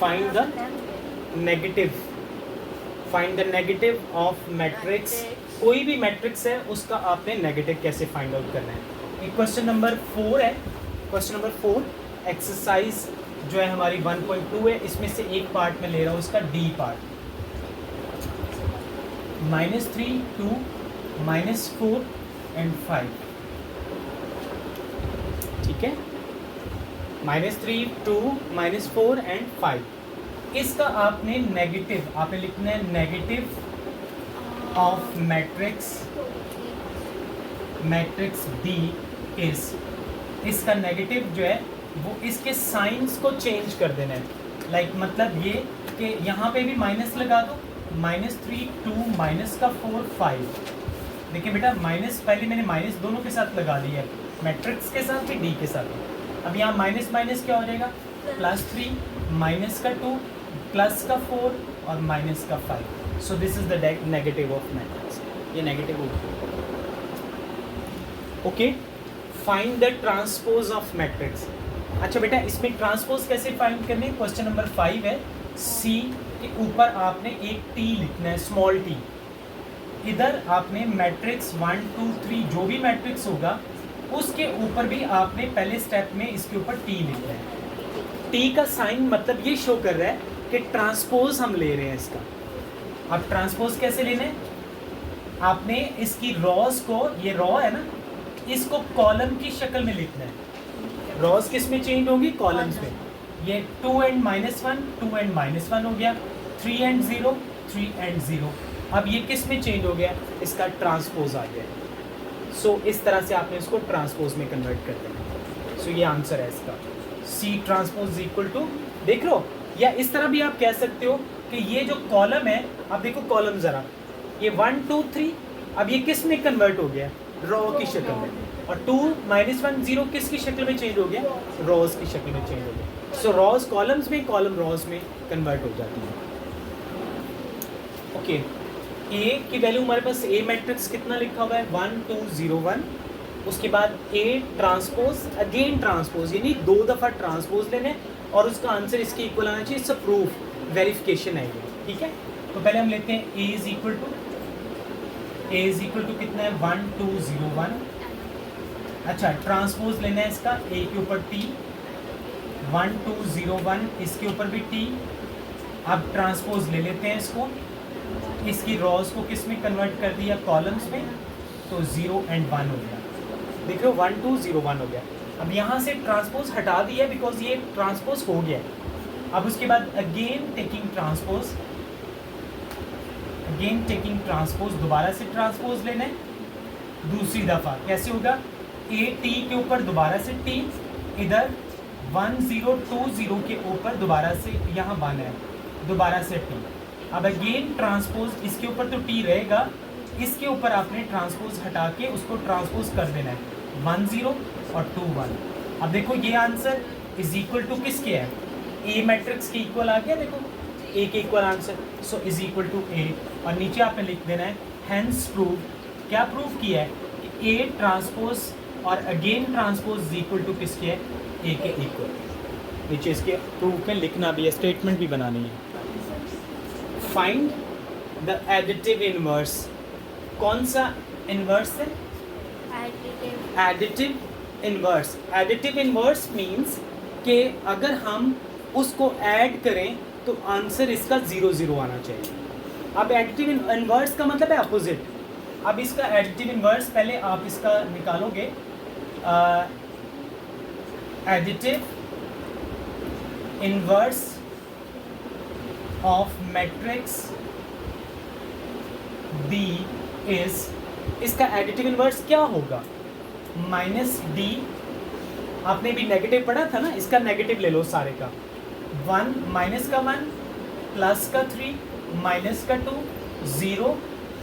Find the negative, find the negative of matrix. कोई भी matrix है उसका आपने नेगेटिव कैसे फाइंड आउट करना है। एक क्वेश्चन नंबर 4 है, क्वेश्चन नंबर 4 एक्सरसाइज जो है हमारी 1.2 है, इसमें से एक पार्ट में ले रहा हूँ, इसका डी पार्ट। -3, 2, -4 एंड 5, ठीक है। -3, 2, -4 एंड 5। इसका आपने नेगेटिव, आपने लिखना है negative of matrix D is, इसका नेगेटिव जो है वो इसके साइंस को चेंज कर देना है। लाइक मतलब ये कि यहाँ पे भी माइनस लगा दो, -3, 2, -4, 5। देखिए बेटा माइनस पहले मैंने माइनस दोनों के साथ लगा दिया है, मैट्रिक्स के साथ ही डी के साथ। अब यहाँ माइनस माइनस क्या हो जाएगा, +3, -2, +4 और -5। So this is the negative of matrix, ये नेगेटिव हो गया। Okay, find the transpose of matrix. अच्छा बेटा इसमें ट्रांसपोज कैसे फाइंड करनी है, क्वेश्चन नंबर 5 है। सी के ऊपर आपने एक टी लिखना है, स्मॉल टी। इधर आपने मैट्रिक्स 1, 2, 3 जो भी मैट्रिक्स होगा उसके ऊपर भी आपने पहले स्टेप में इसके ऊपर टी लिखना है। टी का साइन मतलब ये शो कर रहा है कि ट्रांसपोज हम ले रहे हैं इसका। अब ट्रांसपोज कैसे लेना है, आपने इसकी रॉज को, ये रॉ है ना, इसको कॉलम की शक्ल में लिखना है। रॉज किस में चेंज होंगी, कॉलम्स में। ये 2 and -1, 2 and -1 हो गया, 3 and 0, 3 and 0। अब ये किस में चेंज हो गया, इसका ट्रांसपोज आ गया। सो इस तरह से आपने इसको ट्रांसपोज में कन्वर्ट कर देना। सो ये आंसर है इसका, सी ट्रांसपोज इक्वल टू, देख लो। या इस तरह भी आप कह सकते हो कि ये जो कॉलम है, अब देखो कॉलम ज़रा, ये 1, 2, 3, अब ये किस में कन्वर्ट हो गया, रॉ की शक्ल में। और 2, -1, 0 किसकी शक्ल में चेंज हो गया, रॉज की शक्ल में चेंज हो गया। सो रॉज कॉलम्स में, कॉलम रॉज में कन्वर्ट हो जाती है। ओके, ए की वैल्यू हमारे पास, ए मैट्रिक्स कितना लिखा हुआ है, 1, 2, 0, 1। उसके बाद ए ट्रांसपोज, अगेन ट्रांसपोज, यानी 2 दफ़ा ट्रांसपोज लेने और उसका आंसर इसके इक्वल आना चाहिए। सब प्रूफ, वेरिफिकेशन है ये, ठीक है। तो पहले हम लेते हैं ए इज इक्वल टू कितना है, 1, 2, 0, 1। अच्छा ट्रांसपोज लेना है इसका, ए के ऊपर टी, 1, 2, 0, 1, इसके ऊपर भी टी। अब ट्रांसपोज ले लेते हैं इसको, इसकी रॉज को किस में कन्वर्ट कर दिया, कॉलम्स में। तो 0 and 1 हो गया, देख लो 1, 2, 0, 1 हो गया। अब यहाँ से ट्रांसपोज हटा दिया बिकॉज ये ट्रांसपोज हो गया। अब उसके बाद अगेन टेकिंग ट्रांसपोज, दोबारा से ट्रांसपोज लेना है दूसरी दफ़ा। कैसे होगा, ए टी के ऊपर दोबारा से टी, इधर 1, 0, 2, 0 के ऊपर दोबारा से यहाँ 1 है, दोबारा से टी। अब अगेन ट्रांसपोज, इसके ऊपर तो टी रहेगा, इसके ऊपर आपने ट्रांसपोज हटा के उसको ट्रांसपोज कर देना है, 1, 0 और 2, 1। अब देखो ये आंसर इज इक्वल टू किसके है, ए मैट्रिक्स के इक्वल आ गया, देखो ए के equal answer. So is equal to A, और नीचे आपने लिख देना है हेंस प्रूव। क्या प्रूव किया है कि ए ट्रांसपोज और again transpose is equal to किसके है, ए के इक्वल। नीचे इसके प्रूफ में लिखना भी है, स्टेटमेंट भी बनानी है। Find the additive inverse. कौन सा इनवर्स है, additive inverse. Additive inverse means कि अगर हम उसको ऐड करें तो आंसर इसका 0, 0 आना चाहिए। अब एडिटिव इनवर्स का मतलब है अपोजिट। अब इसका एडिटिव इनवर्स पहले आप इसका निकालोगे, additive inverse of matrix B is, इसका एडिटिव इनवर्स क्या होगा, -d। आपने भी नेगेटिव पढ़ा था ना, इसका नेगेटिव ले लो सारे का, 1, -1, +3, -2, 0,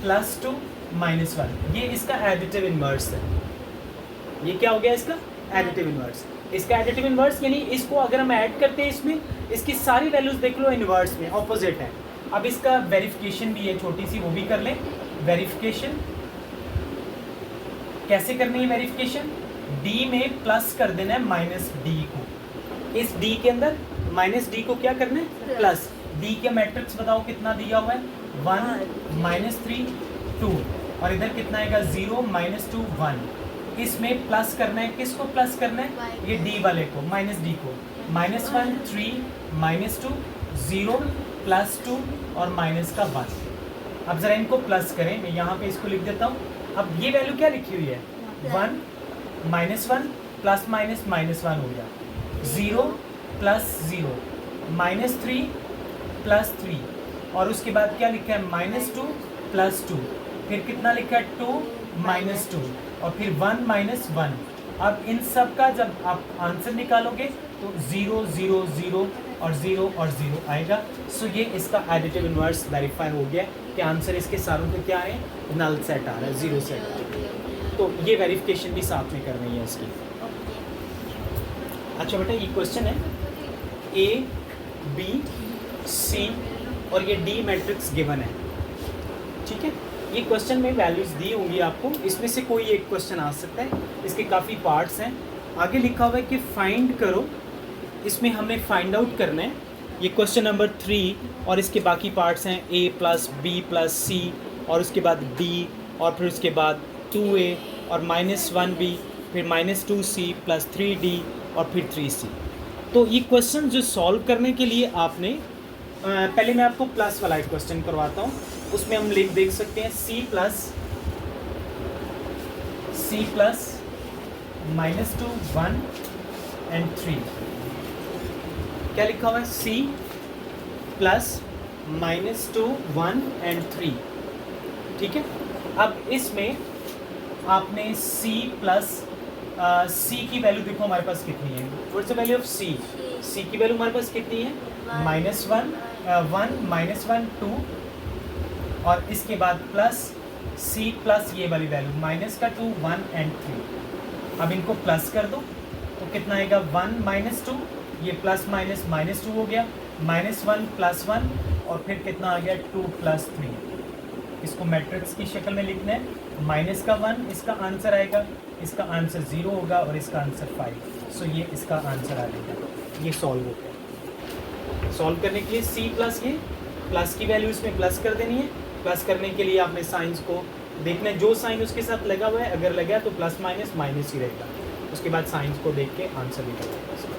+2, -1। ये इसका एडिटिव इनवर्स है। ये क्या हो गया इसका एडिटिव इनवर्स। इसका एडिटिव इनवर्स यानी इसको अगर हम ऐड करते हैं इसमें, इसकी सारी वैल्यूज देख लो इनवर्स में, ऑपोजिट है। अब इसका वेरिफिकेशन भी है छोटी सी, वो भी कर लें। वेरिफिकेशन कैसे करनी है, वेरिफिकेशन डी में प्लस कर देना है -d को, इस d के अंदर माइनस डी को क्या करना है, प्लस। डी के मैट्रिक्स बताओ कितना दिया हुआ है, 1 -3 2, और इधर कितना आएगा 0 -2 1। इसमें प्लस करना है, किसको प्लस करना है, ये डी वाले को, माइनस डी को। -1 3 -2 0 +2 और माइनस का 1। अब जरा इनको प्लस करें, मैं यहाँ पे इसको लिख देता हूँ। अब ये वैल्यू क्या लिखी हुई है, 1 -1 प्लस माइनस -1 हो गया, 0 +0 -3 +3, और उसके बाद क्या लिखा है -2 +2, फिर कितना लिखा है 2 -2, और फिर 1 -1। अब इन सब का जब आप आंसर निकालोगे तो 0 0 0 और 0 आएगा। सो ये इसका एडिटिव इन्वर्स वेरीफाई हो गया कि आंसर इसके सारों के क्या है, नल सेट आ रहा है, 0 सेट आ रहा है। तो ये वेरिफिकेशन भी साथ में करनी है इसकी। अच्छा बेटा, ये क्वेश्चन है A B C और ये D मैट्रिक्स गिवन है, ठीक है। ये क्वेश्चन में वैल्यूज दी होंगी आपको, इसमें से कोई एक क्वेश्चन आ सकता है, इसके काफ़ी पार्ट्स हैं। आगे लिखा हुआ है कि फाइंड करो, इसमें हमें फाइंड आउट करना है। ये क्वेश्चन नंबर 3 और इसके बाकी पार्ट्स हैं A + B + C, और उसके बाद D, और फिर उसके बाद 2A और -1B, फिर -2C + 3D और फिर 3C। तो ये क्वेश्चन जो सॉल्व करने के लिए आपने पहले मैं आपको प्लस वाला एक क्वेश्चन करवाता हूँ। उसमें हम देख सकते हैं C + -2 1 and 3। क्या लिखा हुआ है, C + -2 1 and 3, ठीक है। अब इसमें आपने C की वैल्यू देखो हमारे पास कितनी है, what's the value of C की वैल्यू हमारे पास कितनी है, -1 -1 2, और इसके बाद प्लस C प्लस ये वाली वैल्यू -2 1 and 3। अब इनको प्लस कर दो तो कितना आएगा, 1 -2, ये प्लस माइनस -2 हो गया, -1 + 1, और फिर कितना आ गया 2 + 3। इसको मैट्रिक्स की शक्ल में लिखना है, -1 इसका आंसर आएगा, इसका आंसर 0 होगा और इसका आंसर 5। सो ये इसका आंसर आ जाएगा। ये सॉल्व हो गया। सॉल्व करने के लिए C प्लस ये प्लस की वैल्यू इसमें प्लस कर देनी है। प्लस करने के लिए आपने साइंस को देखना है, जो साइन उसके साथ लगा हुआ है, अगर लगा तो प्लस माइनस माइनस ही रहेगा। उसके बाद साइंस को देख के आंसर निकल जाएगा।